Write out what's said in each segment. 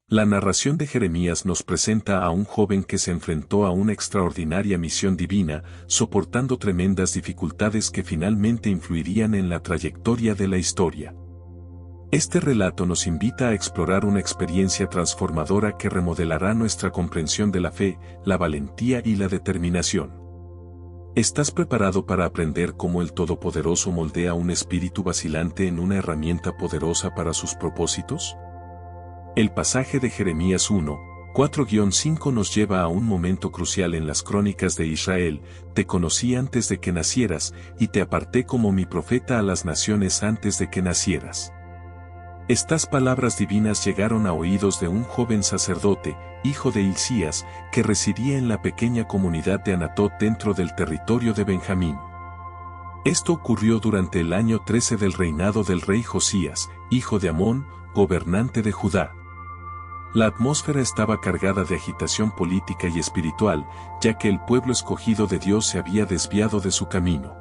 La narración de Jeremías nos presenta a un joven que se enfrentó a una extraordinaria misión divina, soportando tremendas dificultades que finalmente influirían en la trayectoria de la historia. Este relato nos invita a explorar una experiencia transformadora que remodelará nuestra comprensión de la fe, la valentía y la determinación. ¿Estás preparado para aprender cómo el Todopoderoso moldea un espíritu vacilante en una herramienta poderosa para sus propósitos? El pasaje de Jeremías 1, 4-5 nos lleva a un momento crucial en las crónicas de Israel. Te conocí antes de que nacieras, y te aparté como mi profeta a las naciones antes de que nacieras. Estas palabras divinas llegaron a oídos de un joven sacerdote, hijo de Hilcías, que residía en la pequeña comunidad de Anatot dentro del territorio de Benjamín. Esto ocurrió durante el año 13 del reinado del rey Josías, hijo de Amón, gobernante de Judá. La atmósfera estaba cargada de agitación política y espiritual, ya que el pueblo escogido de Dios se había desviado de su camino.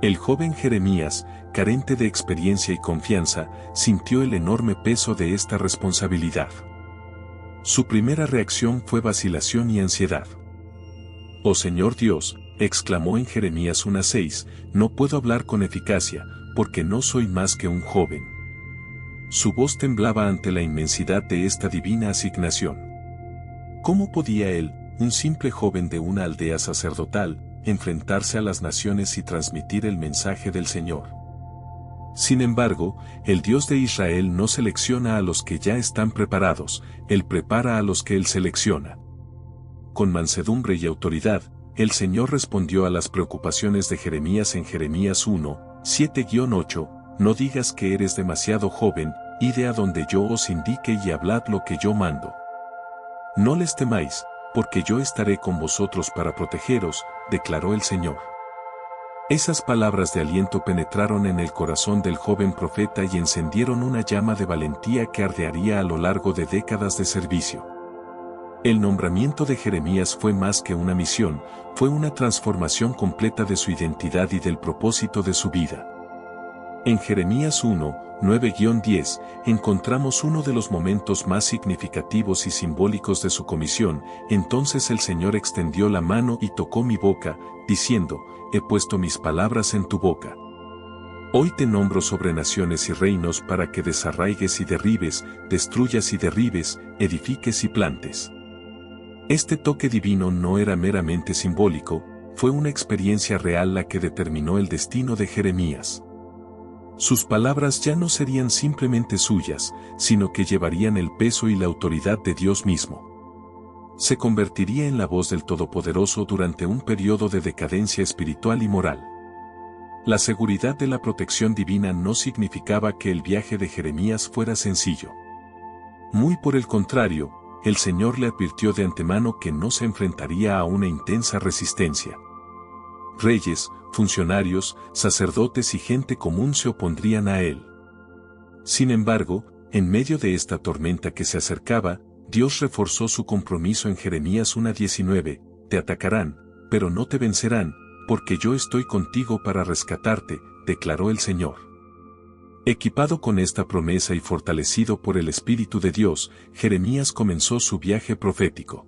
El joven Jeremías, carente de experiencia y confianza, sintió el enorme peso de esta responsabilidad. Su primera reacción fue vacilación y ansiedad. «Oh Señor Dios», exclamó en Jeremías 1:6, «no puedo hablar con eficacia, porque no soy más que un joven». Su voz temblaba ante la inmensidad de esta divina asignación. ¿Cómo podía él, un simple joven de una aldea sacerdotal, enfrentarse a las naciones y transmitir el mensaje del Señor? Sin embargo, el Dios de Israel no selecciona a los que ya están preparados, Él prepara a los que Él selecciona. Con mansedumbre y autoridad, el Señor respondió a las preocupaciones de Jeremías en Jeremías 1, 7-8, «No digas que eres demasiado joven, id a donde yo os indique y hablad lo que yo mando. No les temáis, porque yo estaré con vosotros para protegeros», declaró el Señor. Esas palabras de aliento penetraron en el corazón del joven profeta y encendieron una llama de valentía que ardearía a lo largo de décadas de servicio. El nombramiento de Jeremías fue más que una misión, fue una transformación completa de su identidad y del propósito de su vida. En Jeremías 1, 9-10, encontramos uno de los momentos más significativos y simbólicos de su comisión. Entonces el Señor extendió la mano y tocó mi boca, diciendo, «He puesto mis palabras en tu boca. Hoy te nombro sobre naciones y reinos para que desarraigues y derribes, destruyas y derribes, edifiques y plantes». Este toque divino no era meramente simbólico, fue una experiencia real la que determinó el destino de Jeremías. Sus palabras ya no serían simplemente suyas, sino que llevarían el peso y la autoridad de Dios mismo. Se convertiría en la voz del Todopoderoso durante un periodo de decadencia espiritual y moral. La seguridad de la protección divina no significaba que el viaje de Jeremías fuera sencillo. Muy por el contrario, el Señor le advirtió de antemano que no se enfrentaría a una intensa resistencia. Reyes, funcionarios, sacerdotes y gente común se opondrían a él. Sin embargo, en medio de esta tormenta que se acercaba, Dios reforzó su compromiso en Jeremías 1:19, «Te atacarán, pero no te vencerán, porque yo estoy contigo para rescatarte», declaró el Señor. Equipado con esta promesa y fortalecido por el Espíritu de Dios, Jeremías comenzó su viaje profético.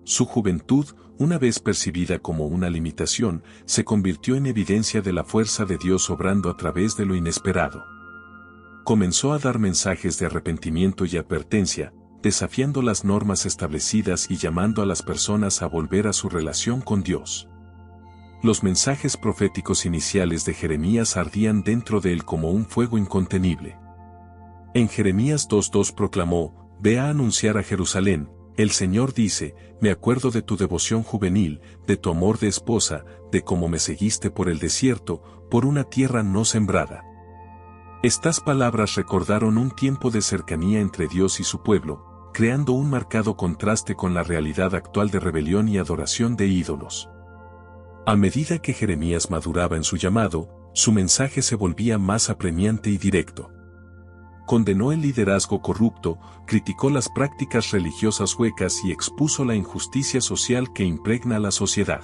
Su juventud, una vez percibida como una limitación, se convirtió en evidencia de la fuerza de Dios obrando a través de lo inesperado. Comenzó a dar mensajes de arrepentimiento y advertencia, desafiando las normas establecidas y llamando a las personas a volver a su relación con Dios. Los mensajes proféticos iniciales de Jeremías ardían dentro de él como un fuego incontenible. En Jeremías 2:2 proclamó, «Ve a anunciar a Jerusalén, el Señor dice, me acuerdo de tu devoción juvenil, de tu amor de esposa, de cómo me seguiste por el desierto, por una tierra no sembrada». Estas palabras recordaron un tiempo de cercanía entre Dios y su pueblo, creando un marcado contraste con la realidad actual de rebelión y adoración de ídolos. A medida que Jeremías maduraba en su llamado, su mensaje se volvía más apremiante y directo. Condenó el liderazgo corrupto, criticó las prácticas religiosas huecas y expuso la injusticia social que impregna la sociedad.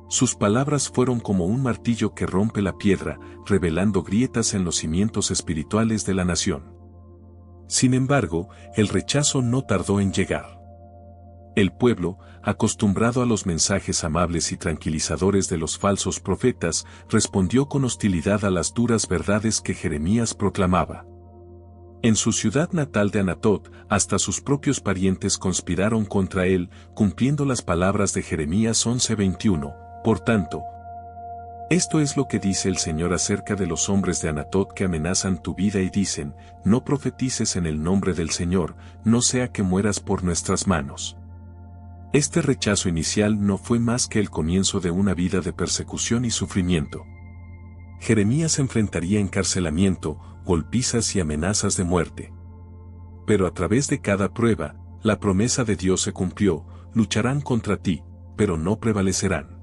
Sus palabras fueron como un martillo que rompe la piedra, revelando grietas en los cimientos espirituales de la nación. Sin embargo, el rechazo no tardó en llegar. El pueblo, acostumbrado a los mensajes amables y tranquilizadores de los falsos profetas, respondió con hostilidad a las duras verdades que Jeremías proclamaba. En su ciudad natal de Anatot, hasta sus propios parientes conspiraron contra él, cumpliendo las palabras de Jeremías 11:21. Por tanto, esto es lo que dice el Señor acerca de los hombres de Anatot que amenazan tu vida y dicen, no profetices en el nombre del Señor, no sea que mueras por nuestras manos. Este rechazo inicial no fue más que el comienzo de una vida de persecución y sufrimiento. Jeremías enfrentaría encarcelamiento, golpizas y amenazas de muerte. Pero a través de cada prueba, la promesa de Dios se cumplió, lucharán contra ti, pero no prevalecerán.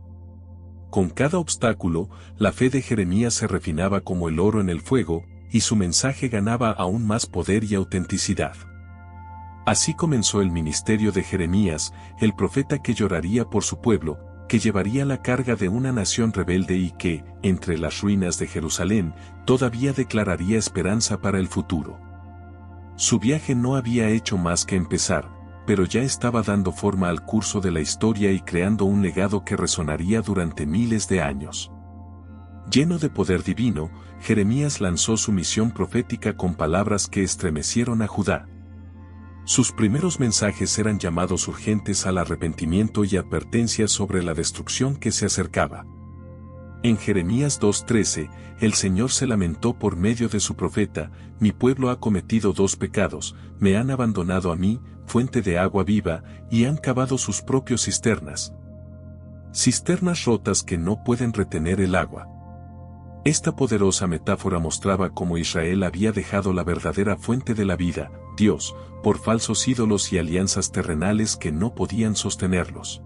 Con cada obstáculo, la fe de Jeremías se refinaba como el oro en el fuego, y su mensaje ganaba aún más poder y autenticidad. Así comenzó el ministerio de Jeremías, el profeta que lloraría por su pueblo, que llevaría la carga de una nación rebelde y que, entre las ruinas de Jerusalén, todavía declararía esperanza para el futuro. Su viaje no había hecho más que empezar, pero ya estaba dando forma al curso de la historia y creando un legado que resonaría durante miles de años. Lleno de poder divino, Jeremías lanzó su misión profética con palabras que estremecieron a Judá. Sus primeros mensajes eran llamados urgentes al arrepentimiento y advertencias sobre la destrucción que se acercaba. En Jeremías 2:13, el Señor se lamentó por medio de su profeta, mi pueblo ha cometido dos pecados, me han abandonado a mí, fuente de agua viva, y han cavado sus propios cisternas. Cisternas rotas que no pueden retener el agua. Esta poderosa metáfora mostraba cómo Israel había dejado la verdadera fuente de la vida, Dios, por falsos ídolos y alianzas terrenales que no podían sostenerlos.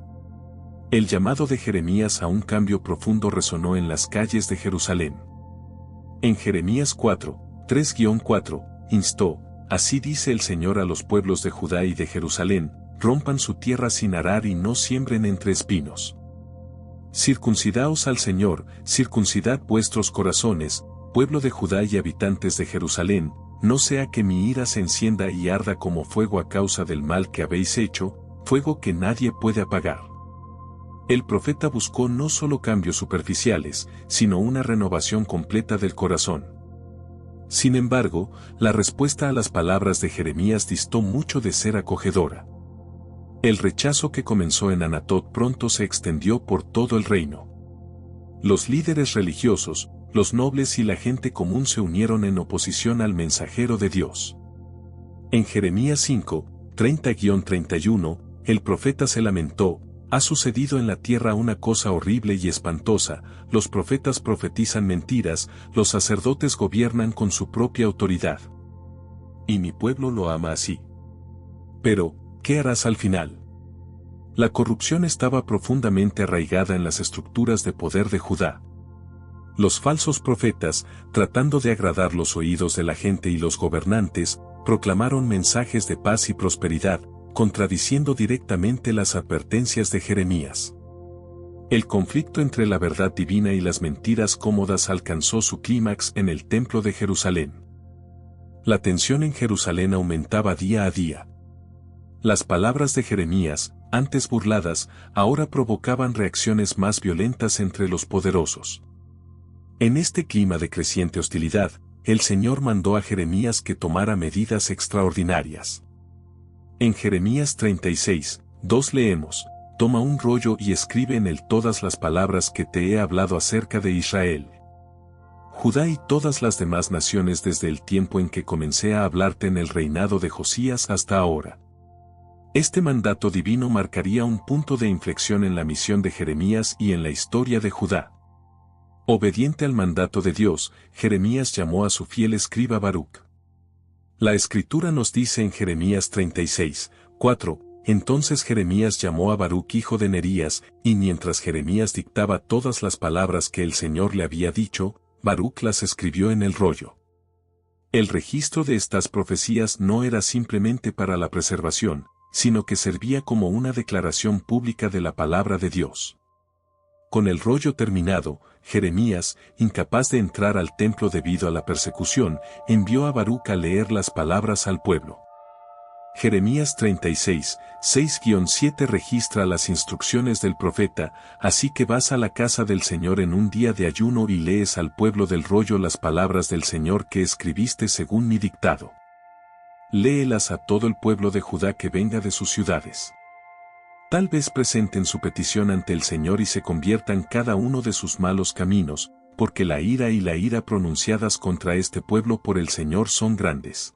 El llamado de Jeremías a un cambio profundo resonó en las calles de Jerusalén. En Jeremías 4:3-4, instó, así dice el Señor a los pueblos de Judá y de Jerusalén, rompan su tierra sin arar y no siembren entre espinos. Circuncidaos al Señor, circuncidad vuestros corazones, pueblo de Judá y habitantes de Jerusalén, no sea que mi ira se encienda y arda como fuego a causa del mal que habéis hecho, fuego que nadie puede apagar. El profeta buscó no solo cambios superficiales, sino una renovación completa del corazón. Sin embargo, la respuesta a las palabras de Jeremías distó mucho de ser acogedora. El rechazo que comenzó en Anatot pronto se extendió por todo el reino. Los líderes religiosos, los nobles y la gente común se unieron en oposición al mensajero de Dios. En Jeremías 5:30-31, el profeta se lamentó, ha sucedido en la tierra una cosa horrible y espantosa, los profetas profetizan mentiras, los sacerdotes gobiernan con su propia autoridad. Y mi pueblo lo ama así. Pero, ¿qué harás al final? La corrupción estaba profundamente arraigada en las estructuras de poder de Judá. Los falsos profetas, tratando de agradar los oídos de la gente y los gobernantes, proclamaron mensajes de paz y prosperidad, contradiciendo directamente las advertencias de Jeremías. El conflicto entre la verdad divina y las mentiras cómodas alcanzó su clímax en el templo de Jerusalén. La tensión en Jerusalén aumentaba día a día. Las palabras de Jeremías, antes burladas, ahora provocaban reacciones más violentas entre los poderosos. En este clima de creciente hostilidad, el Señor mandó a Jeremías que tomara medidas extraordinarias. En Jeremías 36:2 leemos, toma un rollo y escribe en él todas las palabras que te he hablado acerca de Israel, Judá y todas las demás naciones desde el tiempo en que comencé a hablarte en el reinado de Josías hasta ahora. Este mandato divino marcaría un punto de inflexión en la misión de Jeremías y en la historia de Judá. Obediente al mandato de Dios, Jeremías llamó a su fiel escriba Baruc. La Escritura nos dice en Jeremías 36:4, entonces Jeremías llamó a Baruc hijo de Nerías, y mientras Jeremías dictaba todas las palabras que el Señor le había dicho, Baruc las escribió en el rollo. El registro de estas profecías no era simplemente para la preservación, sino que servía como una declaración pública de la palabra de Dios. Con el rollo terminado, Jeremías, incapaz de entrar al templo debido a la persecución, envió a Baruc a leer las palabras al pueblo. Jeremías 36, 6-7 registra las instrucciones del profeta, así que vas a la casa del Señor en un día de ayuno y lees al pueblo del rollo las palabras del Señor que escribiste según mi dictado. Léelas a todo el pueblo de Judá que venga de sus ciudades. Tal vez presenten su petición ante el Señor y se conviertan cada uno de sus malos caminos, porque la ira pronunciadas contra este pueblo por el Señor son grandes.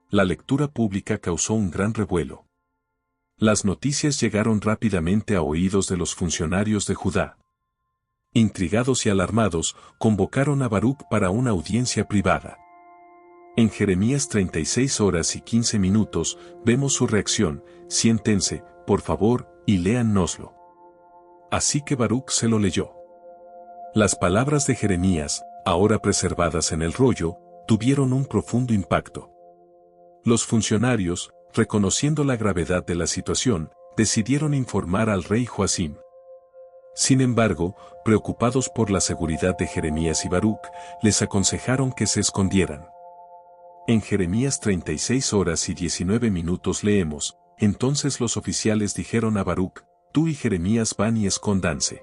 La lectura pública causó un gran revuelo. Las noticias llegaron rápidamente a oídos de los funcionarios de Judá. Intrigados y alarmados, convocaron a Baruc para una audiencia privada. En Jeremías 36:15 vemos su reacción: siéntense, por favor, y léannoslo. Así que Baruc se lo leyó. Las palabras de Jeremías, ahora preservadas en el rollo, tuvieron un profundo impacto. Los funcionarios, reconociendo la gravedad de la situación, decidieron informar al rey Joacim. Sin embargo, preocupados por la seguridad de Jeremías y Baruc, les aconsejaron que se escondieran. En Jeremías 36:19 leemos: entonces los oficiales dijeron a Baruc, tú y Jeremías van y escóndanse.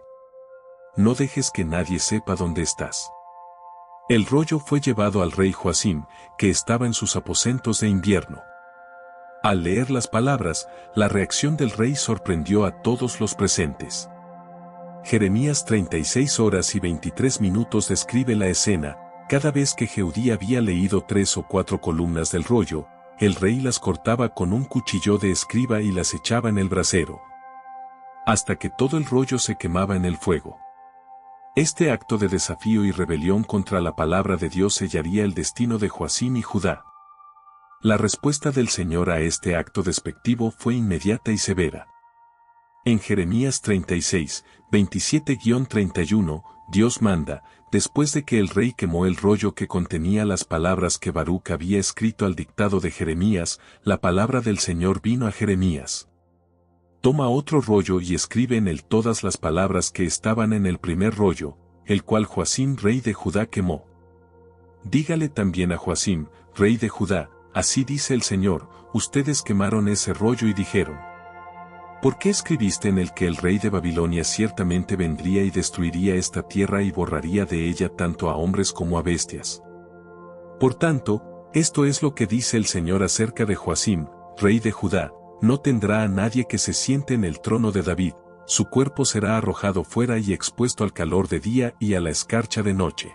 No dejes que nadie sepa dónde estás. El rollo fue llevado al rey Joacim, que estaba en sus aposentos de invierno. Al leer las palabras, la reacción del rey sorprendió a todos los presentes. Jeremías 36:23 describe la escena. Cada vez que Jehudí había leído 3 o 4 columnas del rollo, el rey las cortaba con un cuchillo de escriba y las echaba en el brasero, hasta que todo el rollo se quemaba en el fuego. Este acto de desafío y rebelión contra la palabra de Dios sellaría el destino de Joacim y Judá. La respuesta del Señor a este acto despectivo fue inmediata y severa. En Jeremías 36, 27-31, Dios manda, después de que el rey quemó el rollo que contenía las palabras que Baruc había escrito al dictado de Jeremías, la palabra del Señor vino a Jeremías. Toma otro rollo y escribe en él todas las palabras que estaban en el primer rollo, el cual Joacim rey de Judá quemó. Dígale también a Joacim, rey de Judá, así dice el Señor, ustedes quemaron ese rollo y dijeron: ¿por qué escribiste en el que el rey de Babilonia ciertamente vendría y destruiría esta tierra y borraría de ella tanto a hombres como a bestias? Por tanto, esto es lo que dice el Señor acerca de Joacim, rey de Judá: no tendrá a nadie que se siente en el trono de David, su cuerpo será arrojado fuera y expuesto al calor de día y a la escarcha de noche.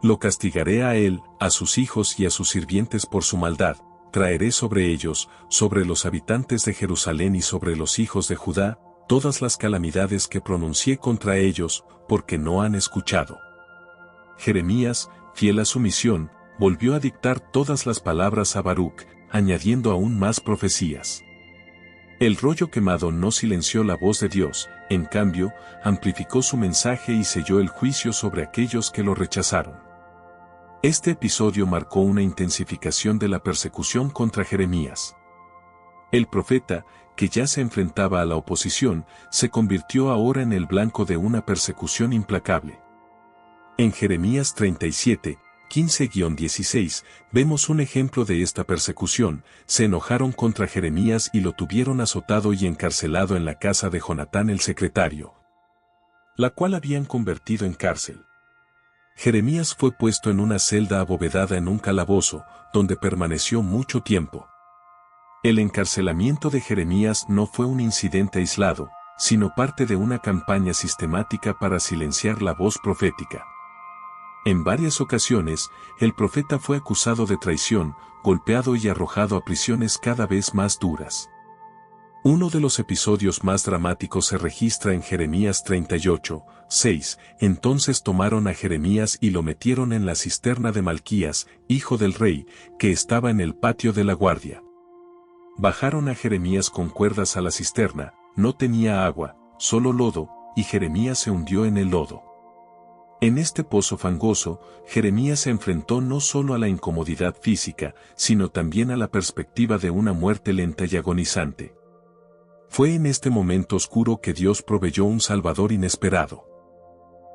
Lo castigaré a él, a sus hijos y a sus sirvientes por su maldad, traeré sobre ellos, sobre los habitantes de Jerusalén y sobre los hijos de Judá, todas las calamidades que pronuncié contra ellos, porque no han escuchado. Jeremías, fiel a su misión, volvió a dictar todas las palabras a Baruc, añadiendo aún más profecías. El rollo quemado no silenció la voz de Dios, en cambio, amplificó su mensaje y selló el juicio sobre aquellos que lo rechazaron. Este episodio marcó una intensificación de la persecución contra Jeremías. El profeta, que ya se enfrentaba a la oposición, se convirtió ahora en el blanco de una persecución implacable. En Jeremías 37, 15-16, vemos un ejemplo de esta persecución. Se enojaron contra Jeremías y lo tuvieron azotado y encarcelado en la casa de Jonatán el secretario, la cual habían convertido en cárcel. Jeremías fue puesto en una celda abovedada en un calabozo, donde permaneció mucho tiempo. El encarcelamiento de Jeremías no fue un incidente aislado, sino parte de una campaña sistemática para silenciar la voz profética. En varias ocasiones, el profeta fue acusado de traición, golpeado y arrojado a prisiones cada vez más duras. Uno de los episodios más dramáticos se registra en Jeremías 38, 6. Entonces tomaron a Jeremías y lo metieron en la cisterna de Malquías, hijo del rey, que estaba en el patio de la guardia. Bajaron a Jeremías con cuerdas a la cisterna, no tenía agua, solo lodo, y Jeremías se hundió en el lodo. En este pozo fangoso, Jeremías se enfrentó no solo a la incomodidad física, sino también a la perspectiva de una muerte lenta y agonizante. Fue en este momento oscuro que Dios proveyó un Salvador inesperado.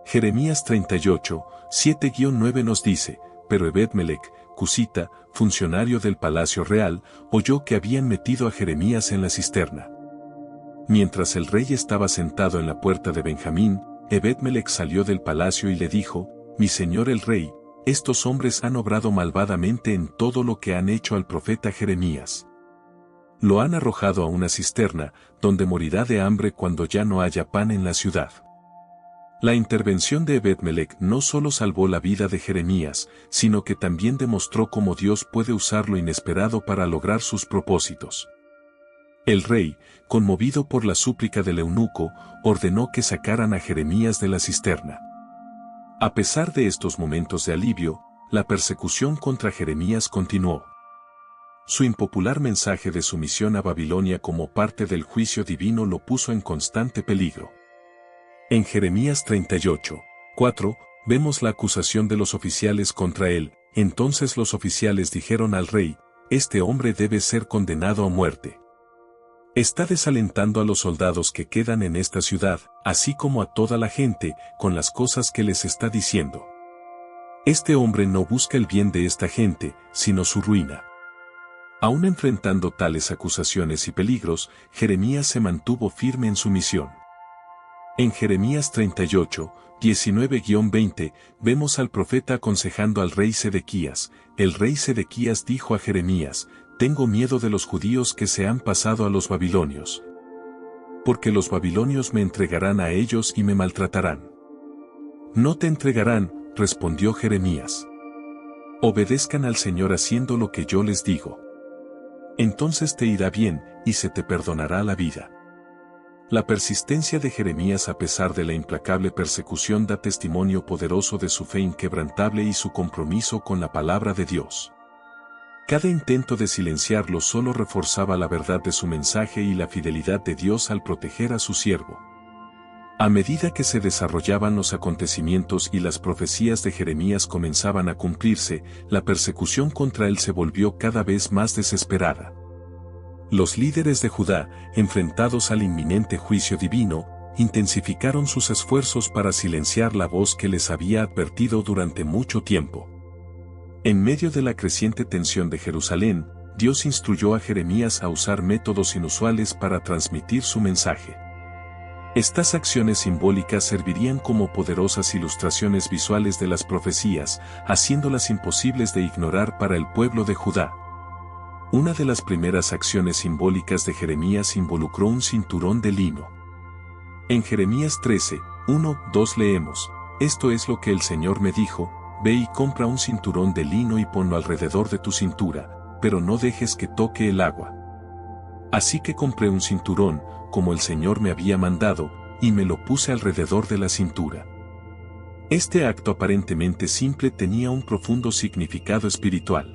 Jeremías 38, 7-9 nos dice, pero Ebed-Melech, cusita, funcionario del palacio real, oyó que habían metido a Jeremías en la cisterna. Mientras el rey estaba sentado en la puerta de Benjamín, Ebed-Melech salió del palacio y le dijo, mi señor el rey, estos hombres han obrado malvadamente en todo lo que han hecho al profeta Jeremías. Lo han arrojado a una cisterna, donde morirá de hambre cuando ya no haya pan en la ciudad. La intervención de Ebed-Melech no solo salvó la vida de Jeremías, sino que también demostró cómo Dios puede usar lo inesperado para lograr sus propósitos. El rey, conmovido por la súplica del eunuco, ordenó que sacaran a Jeremías de la cisterna. A pesar de estos momentos de alivio, la persecución contra Jeremías continuó. Su impopular mensaje de sumisión a Babilonia como parte del juicio divino lo puso en constante peligro. En Jeremías 38, 4, vemos la acusación de los oficiales contra él. Entonces los oficiales dijeron al rey, este hombre debe ser condenado a muerte. Está desalentando a los soldados que quedan en esta ciudad, así como a toda la gente, con las cosas que les está diciendo. Este hombre no busca el bien de esta gente, sino su ruina. Aún enfrentando tales acusaciones y peligros, Jeremías se mantuvo firme en su misión. En Jeremías 38, 19-20, vemos al profeta aconsejando al rey Sedequías. El rey Sedequías dijo a Jeremías, tengo miedo de los judíos que se han pasado a los babilonios. Porque los babilonios me entregarán a ellos y me maltratarán. No te entregarán, respondió Jeremías. Obedezcan al Señor haciendo lo que yo les digo. Entonces te irá bien, y se te perdonará la vida. La persistencia de Jeremías a pesar de la implacable persecución da testimonio poderoso de su fe inquebrantable y su compromiso con la palabra de Dios. Cada intento de silenciarlo solo reforzaba la verdad de su mensaje y la fidelidad de Dios al proteger a su siervo. A medida que se desarrollaban los acontecimientos y las profecías de Jeremías comenzaban a cumplirse, la persecución contra él se volvió cada vez más desesperada. Los líderes de Judá, enfrentados al inminente juicio divino, intensificaron sus esfuerzos para silenciar la voz que les había advertido durante mucho tiempo. En medio de la creciente tensión de Jerusalén, Dios instruyó a Jeremías a usar métodos inusuales para transmitir su mensaje. Estas acciones simbólicas servirían como poderosas ilustraciones visuales de las profecías, haciéndolas imposibles de ignorar para el pueblo de Judá. Una de las primeras acciones simbólicas de Jeremías involucró un cinturón de lino. En Jeremías 13, 1-2 leemos, esto es lo que el Señor me dijo, ve y compra un cinturón de lino y ponlo alrededor de tu cintura, pero no dejes que toque el agua. Así que compré un cinturón, como el Señor me había mandado, y me lo puse alrededor de la cintura. Este acto aparentemente simple tenía un profundo significado espiritual.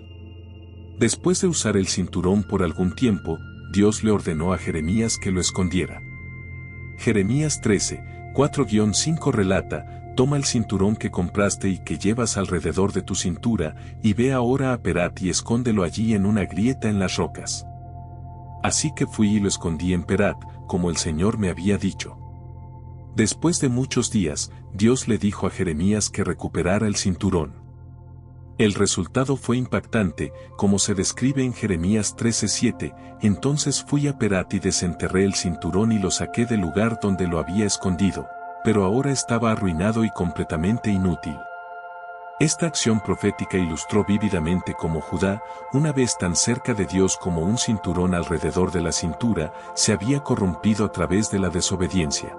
Después de usar el cinturón por algún tiempo, Dios le ordenó a Jeremías que lo escondiera. Jeremías 13, 4-5 relata, toma el cinturón que compraste y que llevas alrededor de tu cintura, y ve ahora a Perat y escóndelo allí en una grieta en las rocas. Así que fui y lo escondí en Perat, como el Señor me había dicho. Después de muchos días, Dios le dijo a Jeremías que recuperara el cinturón. El resultado fue impactante, como se describe en Jeremías 13:7, entonces fui a Perat y desenterré el cinturón y lo saqué del lugar donde lo había escondido, pero ahora estaba arruinado y completamente inútil. Esta acción profética ilustró vívidamente cómo Judá, una vez tan cerca de Dios como un cinturón alrededor de la cintura, se había corrompido a través de la desobediencia.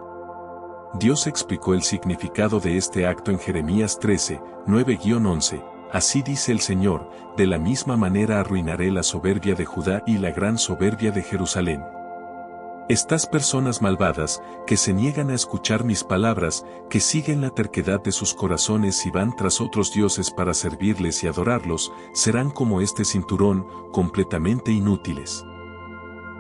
Dios explicó el significado de este acto en Jeremías 13, 9-11, así dice el Señor, de la misma manera arruinaré la soberbia de Judá y la gran soberbia de Jerusalén. Estas personas malvadas, que se niegan a escuchar mis palabras, que siguen la terquedad de sus corazones y van tras otros dioses para servirles y adorarlos, serán como este cinturón, completamente inútiles.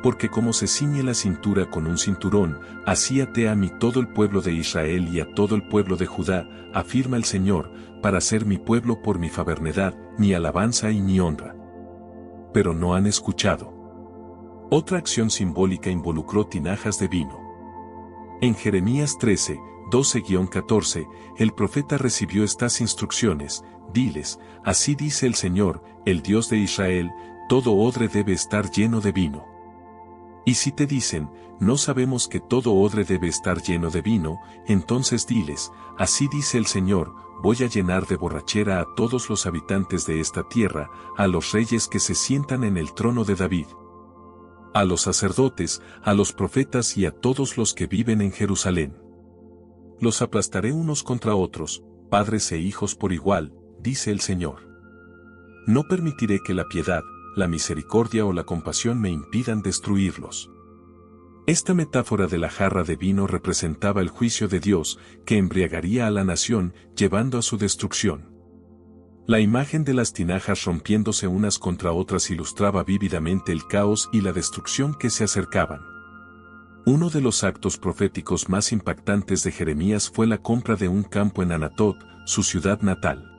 Porque como se ciñe la cintura con un cinturón, así até a mí todo el pueblo de Israel y a todo el pueblo de Judá, afirma el Señor, para ser mi pueblo por mi favernedad, mi alabanza y mi honra. Pero no han escuchado. Otra acción simbólica involucró tinajas de vino. En Jeremías 13, 12-14, el profeta recibió estas instrucciones: diles, así dice el Señor, el Dios de Israel, todo odre debe estar lleno de vino. Y si te dicen, no sabemos que todo odre debe estar lleno de vino, entonces diles, así dice el Señor, voy a llenar de borrachera a todos los habitantes de esta tierra, a los reyes que se sientan en el trono de David, a los sacerdotes, a los profetas y a todos los que viven en Jerusalén. Los aplastaré unos contra otros, padres e hijos por igual, dice el Señor. No permitiré que la piedad, la misericordia o la compasión me impidan destruirlos. Esta metáfora de la jarra de vino representaba el juicio de Dios, que embriagaría a la nación, llevando a su destrucción. La imagen de las tinajas rompiéndose unas contra otras ilustraba vívidamente el caos y la destrucción que se acercaban. Uno de los actos proféticos más impactantes de Jeremías fue la compra de un campo en Anatot, su ciudad natal.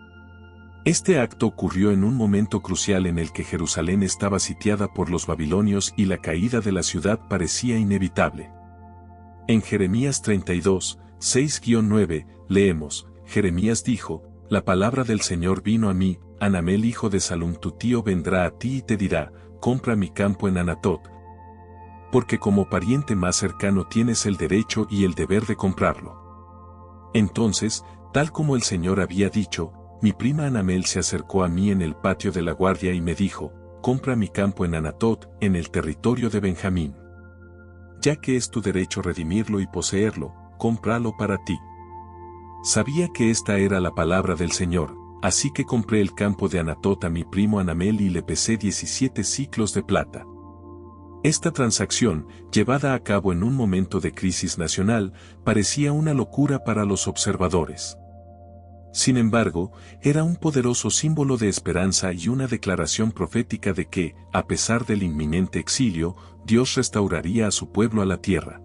Este acto ocurrió en un momento crucial en el que Jerusalén estaba sitiada por los babilonios y la caída de la ciudad parecía inevitable. En Jeremías 32, 6-9, leemos, Jeremías dijo, la palabra del Señor vino a mí, Hanamel hijo de Salum tu tío vendrá a ti y te dirá, compra mi campo en Anatot, porque como pariente más cercano tienes el derecho y el deber de comprarlo. Entonces, tal como el Señor había dicho, mi prima Hanamel se acercó a mí en el patio de la guardia y me dijo, compra mi campo en Anatot, en el territorio de Benjamín. Ya que es tu derecho redimirlo y poseerlo, cómpralo para ti. Sabía que esta era la palabra del Señor, así que compré el campo de Anatot a mi primo Hanamel y le pesé 17 siclos de plata. Esta transacción, llevada a cabo en un momento de crisis nacional, parecía una locura para los observadores. Sin embargo, era un poderoso símbolo de esperanza y una declaración profética de que, a pesar del inminente exilio, Dios restauraría a su pueblo a la tierra.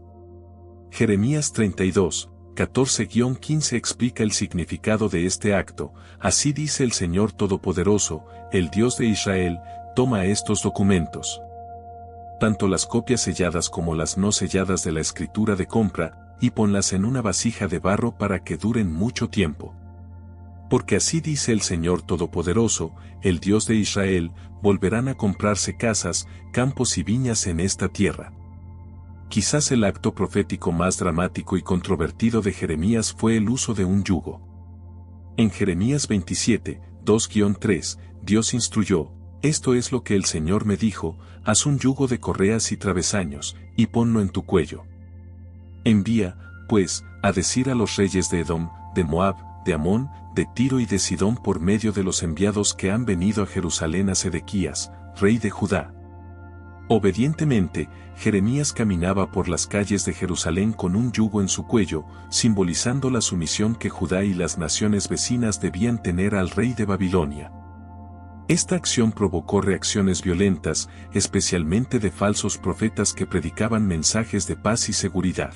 Jeremías 32, 14-15 explica el significado de este acto. Así dice el Señor Todopoderoso, el Dios de Israel, toma estos documentos, tanto las copias selladas como las no selladas de la escritura de compra, y ponlas en una vasija de barro para que duren mucho tiempo. Porque así dice el Señor Todopoderoso, el Dios de Israel, volverán a comprarse casas, campos y viñas en esta tierra. Quizás el acto profético más dramático y controvertido de Jeremías fue el uso de un yugo. En Jeremías 27, 2-3, Dios instruyó, esto es lo que el Señor me dijo, haz un yugo de correas y travesaños, y ponlo en tu cuello. Envía, pues, a decir a los reyes de Edom, de Moab, de Amón, de Tiro y de Sidón por medio de los enviados que han venido a Jerusalén a Sedequías, rey de Judá. Obedientemente, Jeremías caminaba por las calles de Jerusalén con un yugo en su cuello, simbolizando la sumisión que Judá y las naciones vecinas debían tener al rey de Babilonia. Esta acción provocó reacciones violentas, especialmente de falsos profetas que predicaban mensajes de paz y seguridad.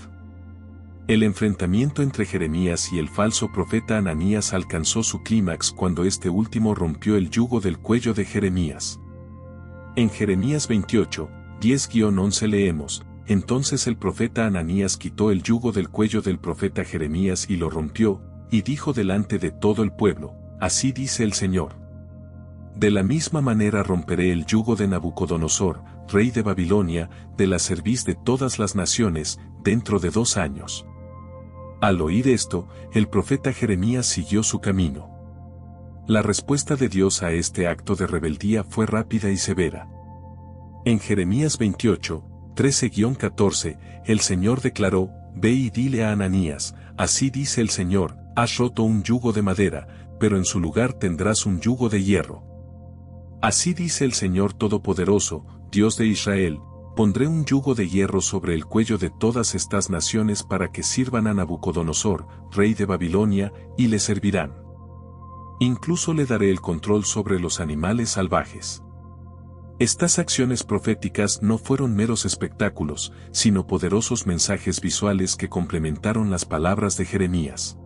El enfrentamiento entre Jeremías y el falso profeta Ananías alcanzó su clímax cuando este último rompió el yugo del cuello de Jeremías. En Jeremías 28, 10-11 leemos, entonces el profeta Ananías quitó el yugo del cuello del profeta Jeremías y lo rompió, y dijo delante de todo el pueblo, así dice el Señor. De la misma manera romperé el yugo de Nabucodonosor, rey de Babilonia, de la cerviz de todas las naciones, dentro de 2 años. Al oír esto, el profeta Jeremías siguió su camino. La respuesta de Dios a este acto de rebeldía fue rápida y severa. En Jeremías 28, 13-14, el Señor declaró, ve y dile a Ananías, así dice el Señor, has roto un yugo de madera, pero en su lugar tendrás un yugo de hierro. Así dice el Señor Todopoderoso, Dios de Israel, pondré un yugo de hierro sobre el cuello de todas estas naciones para que sirvan a Nabucodonosor, rey de Babilonia, y le servirán. Incluso le daré el control sobre los animales salvajes. Estas acciones proféticas no fueron meros espectáculos, sino poderosos mensajes visuales que complementaron las palabras de Jeremías.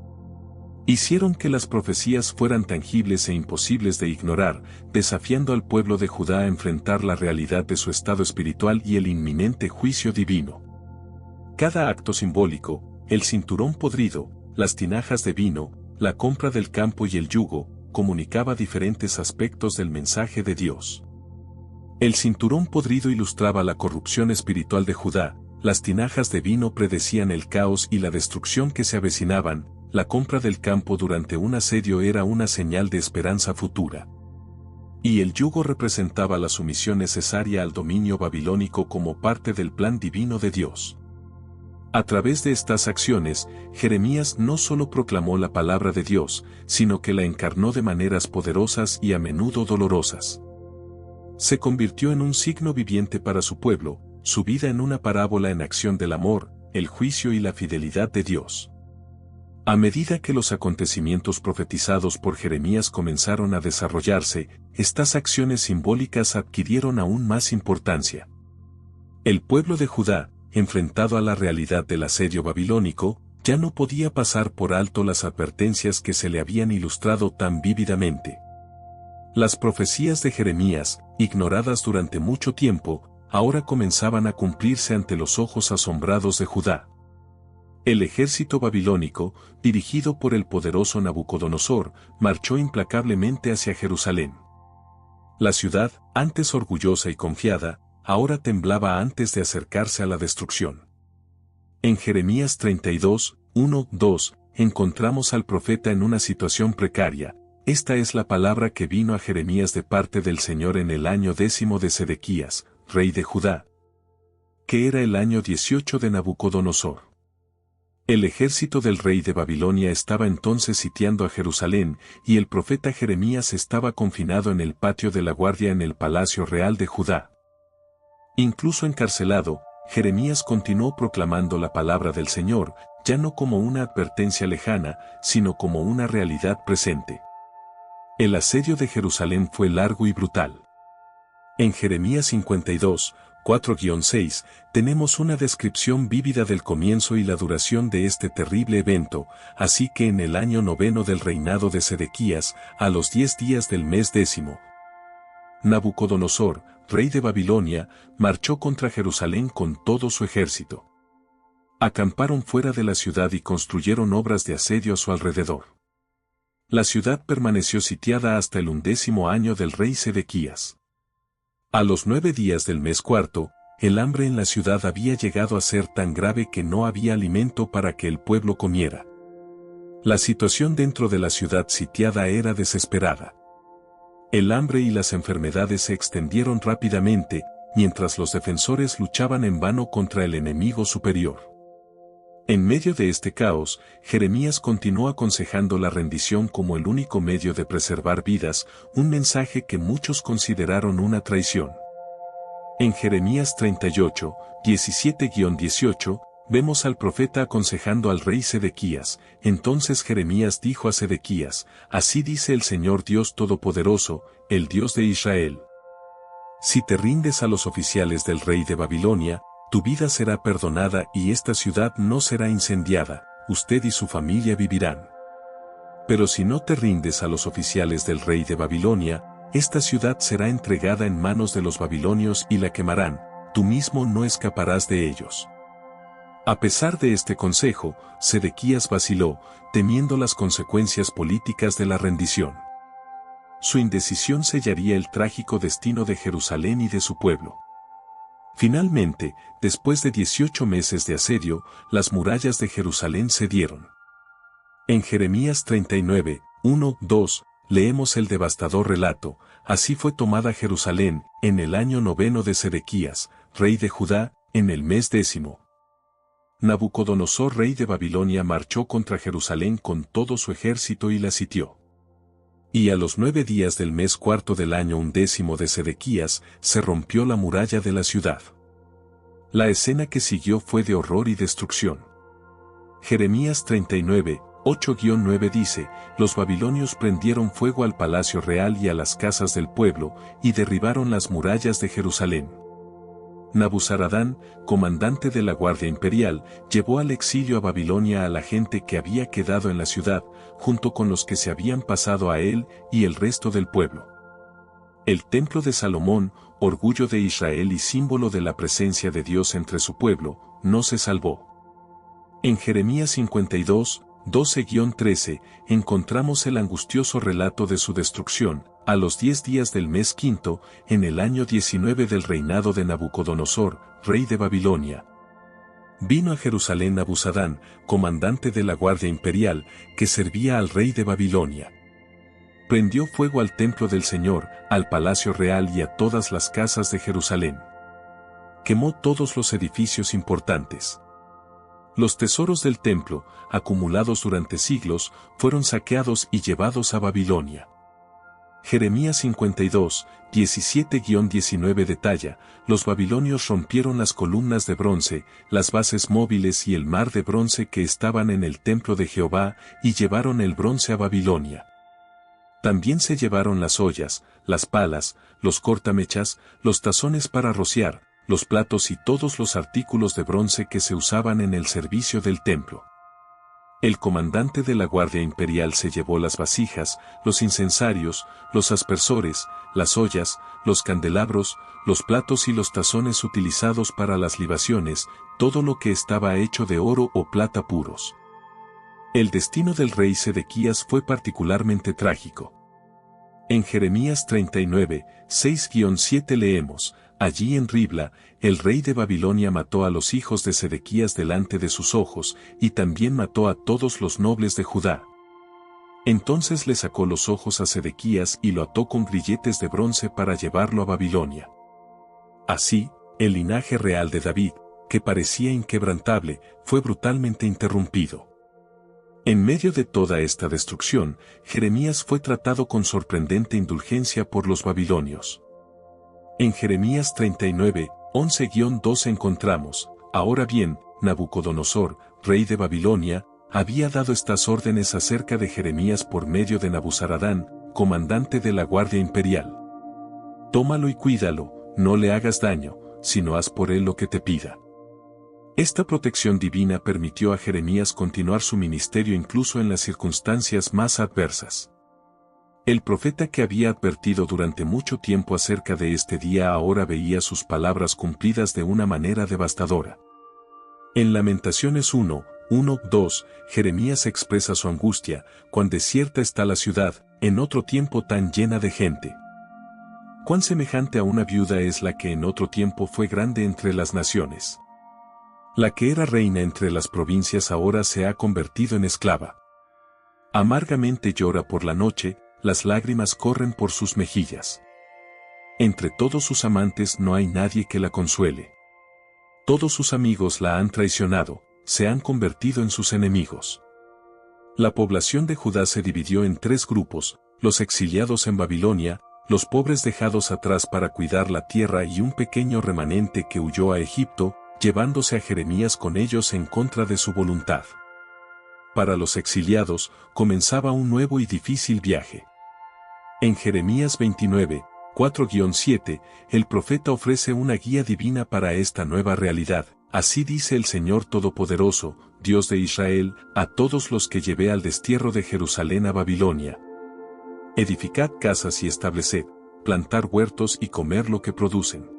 Hicieron que las profecías fueran tangibles e imposibles de ignorar, desafiando al pueblo de Judá a enfrentar la realidad de su estado espiritual y el inminente juicio divino. Cada acto simbólico, el cinturón podrido, las tinajas de vino, la compra del campo y el yugo, comunicaba diferentes aspectos del mensaje de Dios. El cinturón podrido ilustraba la corrupción espiritual de Judá, las tinajas de vino predecían el caos y la destrucción que se avecinaban, la compra del campo durante un asedio era una señal de esperanza futura. Y el yugo representaba la sumisión necesaria al dominio babilónico como parte del plan divino de Dios. A través de estas acciones, Jeremías no solo proclamó la palabra de Dios, sino que la encarnó de maneras poderosas y a menudo dolorosas. Se convirtió en un signo viviente para su pueblo, su vida en una parábola en acción del amor, el juicio y la fidelidad de Dios. A medida que los acontecimientos profetizados por Jeremías comenzaron a desarrollarse, estas acciones simbólicas adquirieron aún más importancia. El pueblo de Judá, enfrentado a la realidad del asedio babilónico, ya no podía pasar por alto las advertencias que se le habían ilustrado tan vívidamente. Las profecías de Jeremías, ignoradas durante mucho tiempo, ahora comenzaban a cumplirse ante los ojos asombrados de Judá. El ejército babilónico, dirigido por el poderoso Nabucodonosor, marchó implacablemente hacia Jerusalén. La ciudad, antes orgullosa y confiada, ahora temblaba antes de acercarse a la destrucción. En Jeremías 32, 1, 2, encontramos al profeta en una situación precaria. Esta es la palabra que vino a Jeremías de parte del Señor en el año 10 de Sedequías, rey de Judá, que era el año 18 de Nabucodonosor. El ejército del rey de Babilonia estaba entonces sitiando a Jerusalén, y el profeta Jeremías estaba confinado en el patio de la guardia en el palacio real de Judá. Incluso encarcelado, Jeremías continuó proclamando la palabra del Señor, ya no como una advertencia lejana, sino como una realidad presente. El asedio de Jerusalén fue largo y brutal. En Jeremías 52, 4-6, tenemos una descripción vívida del comienzo y la duración de este terrible evento, así que en el año 9 del reinado de Sedequías, a los 10 días del mes 10, Nabucodonosor, rey de Babilonia, marchó contra Jerusalén con todo su ejército. Acamparon fuera de la ciudad y construyeron obras de asedio a su alrededor. La ciudad permaneció sitiada hasta el 11º año del rey Sedequías. A los 9 días del mes cuarto, el hambre en la ciudad había llegado a ser tan grave que no había alimento para que el pueblo comiera. La situación dentro de la ciudad sitiada era desesperada. El hambre y las enfermedades se extendieron rápidamente, mientras los defensores luchaban en vano contra el enemigo superior. En medio de este caos, Jeremías continuó aconsejando la rendición como el único medio de preservar vidas, un mensaje que muchos consideraron una traición. En Jeremías 38, 17-18, vemos al profeta aconsejando al rey Sedequías. Entonces Jeremías dijo a Sedequías: «Así dice el Señor Dios Todopoderoso, el Dios de Israel. Si te rindes a los oficiales del rey de Babilonia, tu vida será perdonada y esta ciudad no será incendiada, usted y su familia vivirán. Pero si no te rindes a los oficiales del rey de Babilonia, esta ciudad será entregada en manos de los babilonios y la quemarán, tú mismo no escaparás de ellos». A pesar de este consejo, Sedequías vaciló, temiendo las consecuencias políticas de la rendición. Su indecisión sellaría el trágico destino de Jerusalén y de su pueblo. Finalmente, después de 18 meses de asedio, las murallas de Jerusalén cedieron. En Jeremías 39, 1-2, leemos el devastador relato: «Así fue tomada Jerusalén, en el año 9 de Sedequías, rey de Judá, en el mes 10. Nabucodonosor, rey de Babilonia, marchó contra Jerusalén con todo su ejército y la sitió. Y a los 9 días del mes cuarto del año 11 de Sedequías, se rompió la muralla de la ciudad». La escena que siguió fue de horror y destrucción. Jeremías 39, 8-9 dice: «Los babilonios prendieron fuego al palacio real y a las casas del pueblo, y derribaron las murallas de Jerusalén. Nabuzaradán, comandante de la Guardia Imperial, llevó al exilio a Babilonia a la gente que había quedado en la ciudad, junto con los que se habían pasado a él y el resto del pueblo. El templo de Salomón, orgullo de Israel y símbolo de la presencia de Dios entre su pueblo, no se salvó. En Jeremías 52, 12-13, encontramos el angustioso relato de su destrucción, a los 10 días del mes quinto, en el año 19 del reinado de Nabucodonosor, rey de Babilonia. Vino a Jerusalén Nabuzaradán, comandante de la Guardia Imperial, que servía al rey de Babilonia. Prendió fuego al templo del Señor, al palacio real y a todas las casas de Jerusalén. Quemó todos los edificios importantes. Los tesoros del templo, acumulados durante siglos, fueron saqueados y llevados a Babilonia. Jeremías 52, 17-19 detalla, los babilonios rompieron las columnas de bronce, las bases móviles y el mar de bronce que estaban en el templo de Jehová, y llevaron el bronce a Babilonia. También se llevaron las ollas, las palas, los cortamechas, los tazones para rociar, los platos y todos los artículos de bronce que se usaban en el servicio del templo. El comandante de la Guardia Imperial se llevó las vasijas, los incensarios, los aspersores, las ollas, los candelabros, los platos y los tazones utilizados para las libaciones, todo lo que estaba hecho de oro o plata puros. El destino del rey Sedequías fue particularmente trágico. En Jeremías 39, 6-7 leemos, allí en Ribla, el rey de Babilonia mató a los hijos de Sedequías delante de sus ojos, y también mató a todos los nobles de Judá. Entonces le sacó los ojos a Sedequías y lo ató con grilletes de bronce para llevarlo a Babilonia. Así, el linaje real de David, que parecía inquebrantable, fue brutalmente interrumpido. En medio de toda esta destrucción, Jeremías fue tratado con sorprendente indulgencia por los babilonios. En Jeremías 39, 11-12 encontramos, ahora bien, Nabucodonosor, rey de Babilonia, había dado estas órdenes acerca de Jeremías por medio de Nabuzaradán, comandante de la Guardia Imperial. Tómalo y cuídalo, no le hagas daño, sino haz por él lo que te pida. Esta protección divina permitió a Jeremías continuar su ministerio incluso en las circunstancias más adversas. El profeta que había advertido durante mucho tiempo acerca de este día ahora veía sus palabras cumplidas de una manera devastadora. En Lamentaciones 1:2, Jeremías expresa su angustia, cuán desierta está la ciudad, en otro tiempo tan llena de gente. Cuán semejante a una viuda es la que en otro tiempo fue grande entre las naciones. La que era reina entre las provincias ahora se ha convertido en esclava. Amargamente llora por la noche, las lágrimas corren por sus mejillas. Entre todos sus amantes no hay nadie que la consuele. Todos sus amigos la han traicionado, se han convertido en sus enemigos. La población de Judá se dividió en 3 grupos, los exiliados en Babilonia, los pobres dejados atrás para cuidar la tierra y un pequeño remanente que huyó a Egipto, llevándose a Jeremías con ellos en contra de su voluntad. Para los exiliados, comenzaba un nuevo y difícil viaje. En Jeremías 29, 4-7, el profeta ofrece una guía divina para esta nueva realidad. Así dice el Señor Todopoderoso, Dios de Israel, a todos los que llevé al destierro de Jerusalén a Babilonia. Edificad casas y estableced, plantar huertos y comer lo que producen.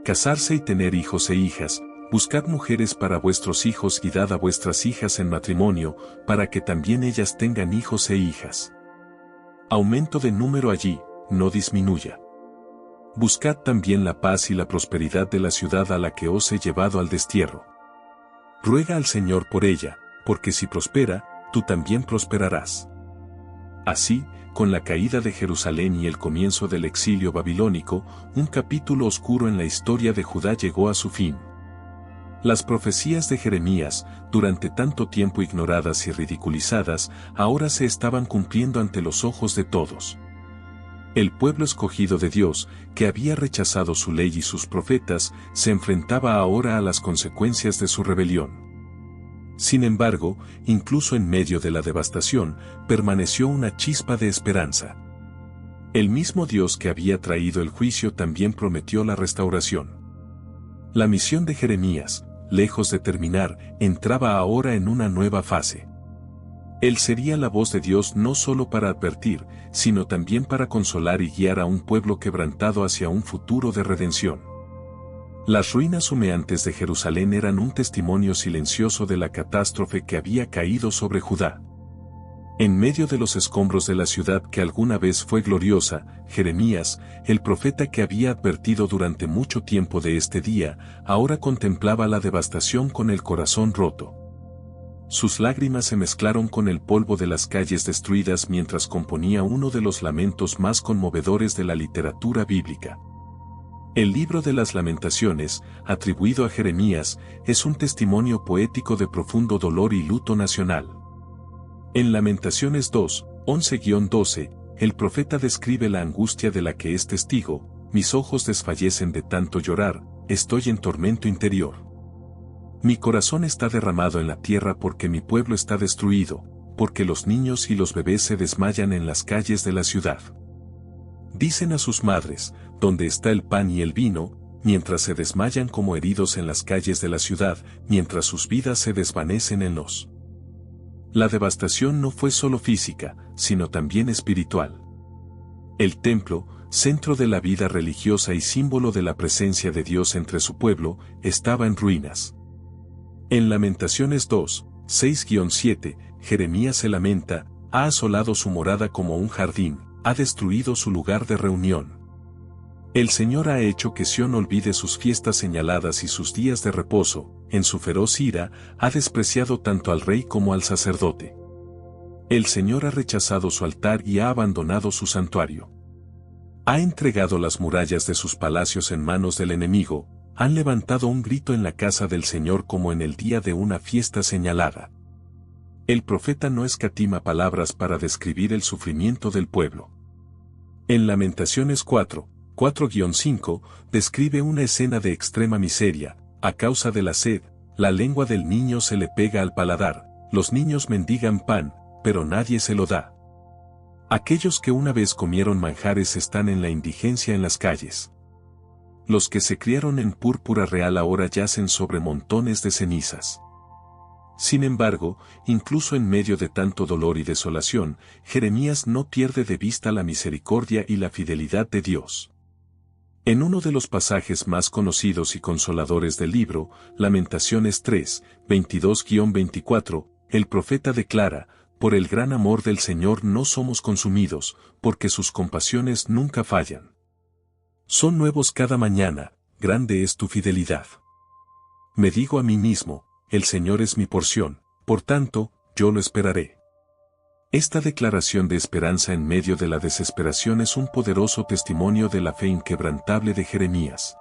Casarse y tener hijos e hijas, buscad mujeres para vuestros hijos y dad a vuestras hijas en matrimonio, para que también ellas tengan hijos e hijas. Aumento de número allí, no disminuya. Buscad también la paz y la prosperidad de la ciudad a la que os he llevado al destierro. Ruega al Señor por ella, porque si prospera, tú también prosperarás. Así, con la caída de Jerusalén y el comienzo del exilio babilónico, un capítulo oscuro en la historia de Judá llegó a su fin. Las profecías de Jeremías, durante tanto tiempo ignoradas y ridiculizadas, ahora se estaban cumpliendo ante los ojos de todos. El pueblo escogido de Dios, que había rechazado su ley y sus profetas, se enfrentaba ahora a las consecuencias de su rebelión. Sin embargo, incluso en medio de la devastación, permaneció una chispa de esperanza. El mismo Dios que había traído el juicio también prometió la restauración. La misión de Jeremías, lejos de terminar, entraba ahora en una nueva fase. Él sería la voz de Dios no solo para advertir, sino también para consolar y guiar a un pueblo quebrantado hacia un futuro de redención. Las ruinas humeantes de Jerusalén eran un testimonio silencioso de la catástrofe que había caído sobre Judá. En medio de los escombros de la ciudad que alguna vez fue gloriosa, Jeremías, el profeta que había advertido durante mucho tiempo de este día, ahora contemplaba la devastación con el corazón roto. Sus lágrimas se mezclaron con el polvo de las calles destruidas mientras componía uno de los lamentos más conmovedores de la literatura bíblica. El libro de las Lamentaciones, atribuido a Jeremías, es un testimonio poético de profundo dolor y luto nacional. En Lamentaciones 2, 11-12, el profeta describe la angustia de la que es testigo: mis ojos desfallecen de tanto llorar, estoy en tormento interior. Mi corazón está derramado en la tierra porque mi pueblo está destruido, porque los niños y los bebés se desmayan en las calles de la ciudad. Dicen a sus madres, ¿dónde está el pan y el vino?, mientras se desmayan como heridos en las calles de la ciudad, mientras sus vidas se desvanecen en los. La devastación no fue solo física, sino también espiritual. El templo, centro de la vida religiosa y símbolo de la presencia de Dios entre su pueblo, estaba en ruinas. En Lamentaciones 2, 6-7, Jeremías se lamenta: ha asolado su morada como un jardín, ha destruido su lugar de reunión. El Señor ha hecho que Sión olvide sus fiestas señaladas y sus días de reposo, en su feroz ira, ha despreciado tanto al rey como al sacerdote. El Señor ha rechazado su altar y ha abandonado su santuario. Ha entregado las murallas de sus palacios en manos del enemigo, han levantado un grito en la casa del Señor como en el día de una fiesta señalada. El profeta no escatima palabras para describir el sufrimiento del pueblo. En Lamentaciones 4-5, describe una escena de extrema miseria: a causa de la sed, la lengua del niño se le pega al paladar, los niños mendigan pan, pero nadie se lo da. Aquellos que una vez comieron manjares están en la indigencia en las calles. Los que se criaron en púrpura real ahora yacen sobre montones de cenizas. Sin embargo, incluso en medio de tanto dolor y desolación, Jeremías no pierde de vista la misericordia y la fidelidad de Dios. En uno de los pasajes más conocidos y consoladores del libro, Lamentaciones 3, 22-24, el profeta declara: por el gran amor del Señor no somos consumidos, porque sus compasiones nunca fallan. Son nuevos cada mañana, grande es tu fidelidad. Me digo a mí mismo: el Señor es mi porción, por tanto, yo lo esperaré. Esta declaración de esperanza en medio de la desesperación es un poderoso testimonio de la fe inquebrantable de Jeremías.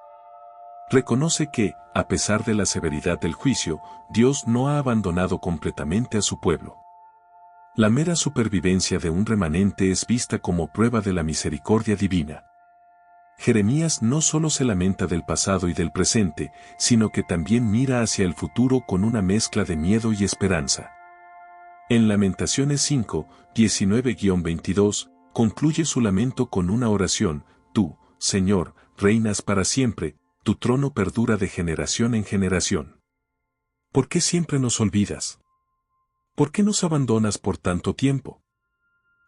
Reconoce que, a pesar de la severidad del juicio, Dios no ha abandonado completamente a su pueblo. La mera supervivencia de un remanente es vista como prueba de la misericordia divina. Jeremías no solo se lamenta del pasado y del presente, sino que también mira hacia el futuro con una mezcla de miedo y esperanza. En Lamentaciones 5, 19-22, concluye su lamento con una oración: tú, Señor, reinas para siempre, tu trono perdura de generación en generación. ¿Por qué siempre nos olvidas? ¿Por qué nos abandonas por tanto tiempo?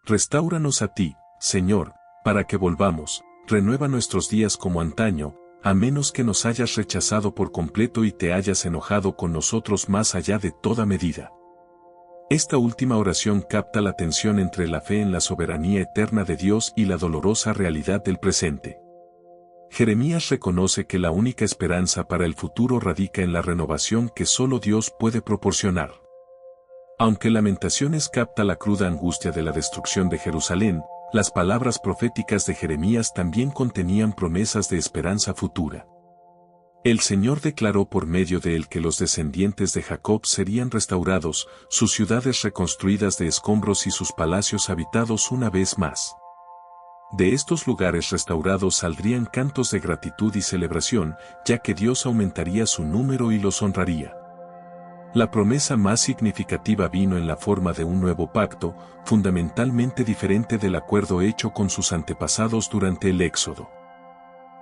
Restáuranos a ti, Señor, para que volvamos. Renueva nuestros días como antaño, a menos que nos hayas rechazado por completo y te hayas enojado con nosotros más allá de toda medida. Esta última oración capta la tensión entre la fe en la soberanía eterna de Dios y la dolorosa realidad del presente. Jeremías reconoce que la única esperanza para el futuro radica en la renovación que solo Dios puede proporcionar. Aunque Lamentaciones capta la cruda angustia de la destrucción de Jerusalén, las palabras proféticas de Jeremías también contenían promesas de esperanza futura. El Señor declaró por medio de él que los descendientes de Jacob serían restaurados, sus ciudades reconstruidas de escombros y sus palacios habitados una vez más. De estos lugares restaurados saldrían cantos de gratitud y celebración, ya que Dios aumentaría su número y los honraría. La promesa más significativa vino en la forma de un nuevo pacto, fundamentalmente diferente del acuerdo hecho con sus antepasados durante el Éxodo.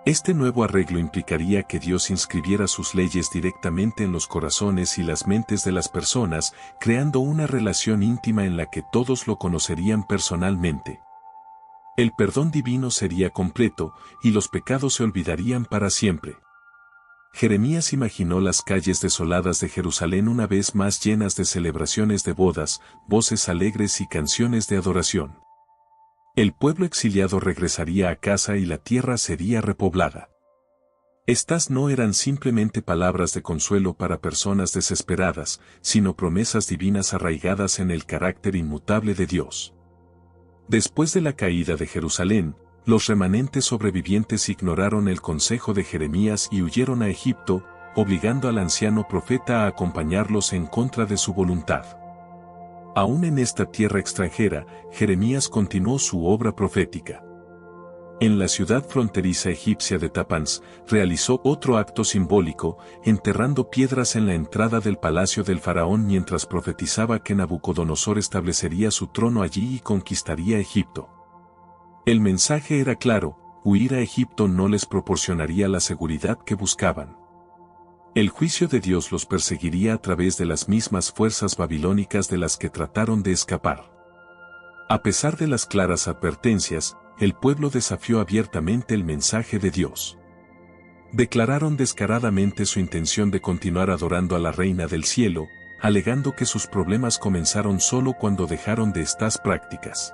Este nuevo arreglo implicaría que Dios inscribiera sus leyes directamente en los corazones y las mentes de las personas, creando una relación íntima en la que todos lo conocerían personalmente. El perdón divino sería completo, y los pecados se olvidarían para siempre. Jeremías imaginó las calles desoladas de Jerusalén una vez más llenas de celebraciones de bodas, voces alegres y canciones de adoración. El pueblo exiliado regresaría a casa y la tierra sería repoblada. Estas no eran simplemente palabras de consuelo para personas desesperadas, sino promesas divinas arraigadas en el carácter inmutable de Dios. Después de la caída de Jerusalén, los remanentes sobrevivientes ignoraron el consejo de Jeremías y huyeron a Egipto, obligando al anciano profeta a acompañarlos en contra de su voluntad. Aún en esta tierra extranjera, Jeremías continuó su obra profética. En la ciudad fronteriza egipcia de Tapans, realizó otro acto simbólico, enterrando piedras en la entrada del palacio del faraón mientras profetizaba que Nabucodonosor establecería su trono allí y conquistaría Egipto. El mensaje era claro: huir a Egipto no les proporcionaría la seguridad que buscaban. El juicio de Dios los perseguiría a través de las mismas fuerzas babilónicas de las que trataron de escapar. A pesar de las claras advertencias, el pueblo desafió abiertamente el mensaje de Dios. Declararon descaradamente su intención de continuar adorando a la Reina del Cielo, alegando que sus problemas comenzaron solo cuando dejaron de estas prácticas.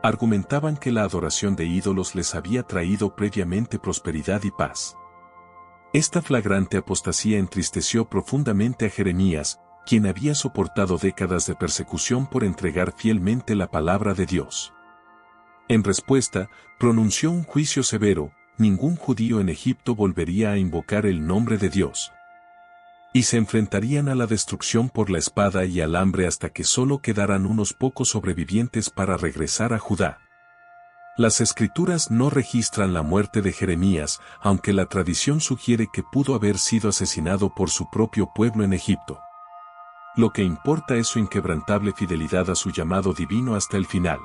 Argumentaban que la adoración de ídolos les había traído previamente prosperidad y paz. Esta flagrante apostasía entristeció profundamente a Jeremías, quien había soportado décadas de persecución por entregar fielmente la palabra de Dios. En respuesta, pronunció un juicio severo: ningún judío en Egipto volvería a invocar el nombre de Dios. Y se enfrentarían a la destrucción por la espada y al hambre hasta que solo quedaran unos pocos sobrevivientes para regresar a Judá. Las escrituras no registran la muerte de Jeremías, aunque la tradición sugiere que pudo haber sido asesinado por su propio pueblo en Egipto. Lo que importa es su inquebrantable fidelidad a su llamado divino hasta el final.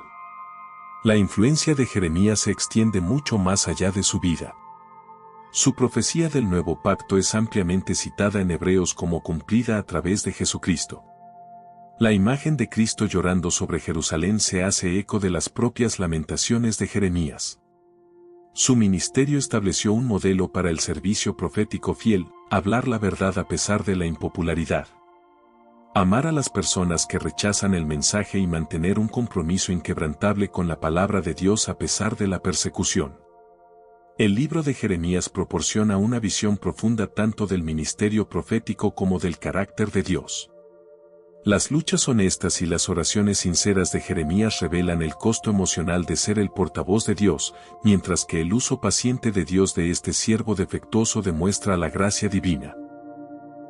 La influencia de Jeremías se extiende mucho más allá de su vida. Su profecía del nuevo pacto es ampliamente citada en Hebreos como cumplida a través de Jesucristo. La imagen de Cristo llorando sobre Jerusalén se hace eco de las propias lamentaciones de Jeremías. Su ministerio estableció un modelo para el servicio profético fiel: hablar la verdad a pesar de la impopularidad. Amar a las personas que rechazan el mensaje y mantener un compromiso inquebrantable con la palabra de Dios a pesar de la persecución. El libro de Jeremías proporciona una visión profunda tanto del ministerio profético como del carácter de Dios. Las luchas honestas y las oraciones sinceras de Jeremías revelan el costo emocional de ser el portavoz de Dios, mientras que el uso paciente de Dios de este siervo defectuoso demuestra la gracia divina.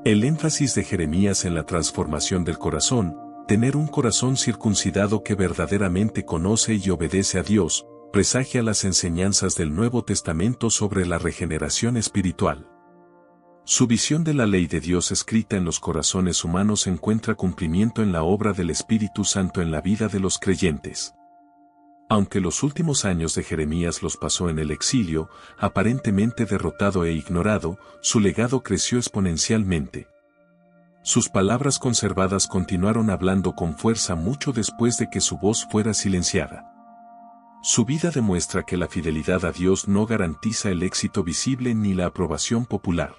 El énfasis de Jeremías en la transformación del corazón, tener un corazón circuncidado que verdaderamente conoce y obedece a Dios, presagia las enseñanzas del Nuevo Testamento sobre la regeneración espiritual. Su visión de la ley de Dios escrita en los corazones humanos encuentra cumplimiento en la obra del Espíritu Santo en la vida de los creyentes. Aunque los últimos años de Jeremías los pasó en el exilio, aparentemente derrotado e ignorado, su legado creció exponencialmente. Sus palabras conservadas continuaron hablando con fuerza mucho después de que su voz fuera silenciada. Su vida demuestra que la fidelidad a Dios no garantiza el éxito visible ni la aprobación popular.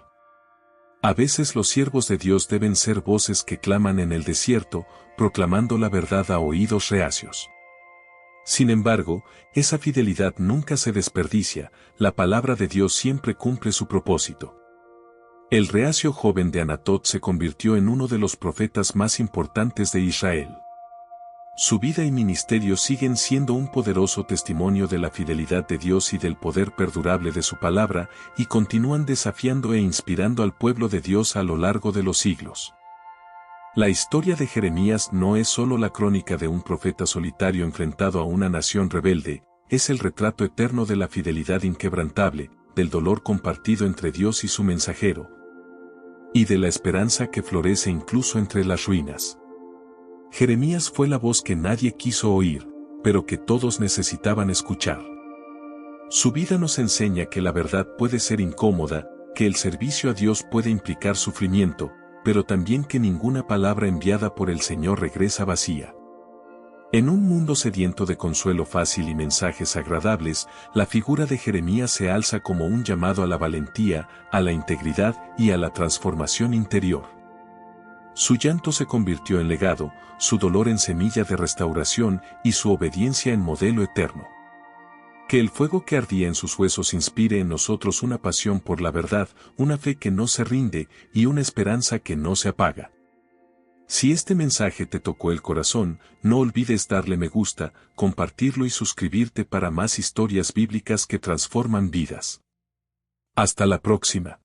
A veces los siervos de Dios deben ser voces que claman en el desierto, proclamando la verdad a oídos reacios. Sin embargo, esa fidelidad nunca se desperdicia, la palabra de Dios siempre cumple su propósito. El reacio joven de Anatot se convirtió en uno de los profetas más importantes de Israel. Su vida y ministerio siguen siendo un poderoso testimonio de la fidelidad de Dios y del poder perdurable de su palabra, y continúan desafiando e inspirando al pueblo de Dios a lo largo de los siglos. La historia de Jeremías no es solo la crónica de un profeta solitario enfrentado a una nación rebelde, es el retrato eterno de la fidelidad inquebrantable, del dolor compartido entre Dios y su mensajero, y de la esperanza que florece incluso entre las ruinas. Jeremías fue la voz que nadie quiso oír, pero que todos necesitaban escuchar. Su vida nos enseña que la verdad puede ser incómoda, que el servicio a Dios puede implicar sufrimiento, pero también que ninguna palabra enviada por el Señor regresa vacía. En un mundo sediento de consuelo fácil y mensajes agradables, la figura de Jeremías se alza como un llamado a la valentía, a la integridad y a la transformación interior. Su llanto se convirtió en legado, su dolor en semilla de restauración y su obediencia en modelo eterno. Que el fuego que ardía en sus huesos inspire en nosotros una pasión por la verdad, una fe que no se rinde y una esperanza que no se apaga. Si este mensaje te tocó el corazón, no olvides darle me gusta, compartirlo y suscribirte para más historias bíblicas que transforman vidas. Hasta la próxima.